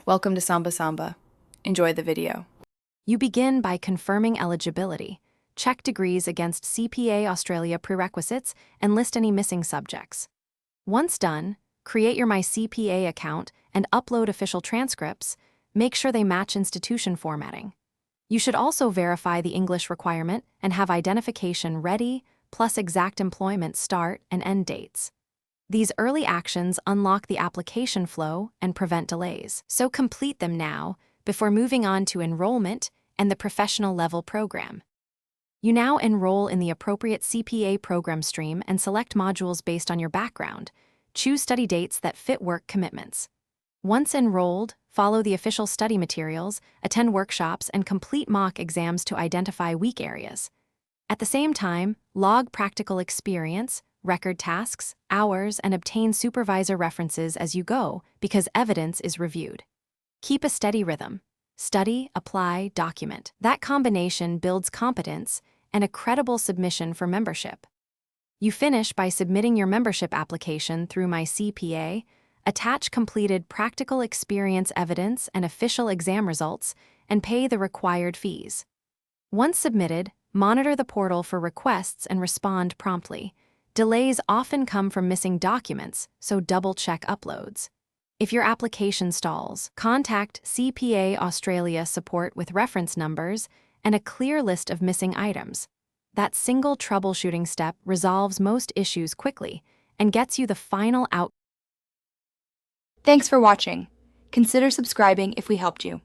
Welcome to Samba Samba. Enjoy the video. You begin by confirming eligibility. Check degrees against CPA Australia prerequisites and list any missing subjects. Once done, create your My CPA account and upload official transcripts. Make sure they match institution formatting. You should also verify the English requirement and have identification ready, plus exact employment start and end dates. These early actions unlock the application flow and prevent delays. So complete them now before moving on to enrollment and the professional level program. You now enroll in the appropriate CPA program stream and select modules based on your background. Choose study dates that fit work commitments. Once enrolled, follow the official study materials, attend workshops, and complete mock exams to identify weak areas. At the same time, log practical experience, record tasks, hours, and obtain supervisor references as you go because evidence is reviewed. Keep a steady rhythm. Study, apply, document. That combination builds competence and a credible submission for membership. You finish by submitting your membership application through My CPA, attach completed practical experience evidence and official exam results, and pay the required fees. Once submitted, monitor the portal for requests and respond promptly. Delays often come from missing documents, so double-check uploads. If your application stalls, contact CPA Australia support with reference numbers and a clear list of missing items. That single troubleshooting step resolves most issues quickly and gets you the final out. Thanks for watching. Consider subscribing if we helped you.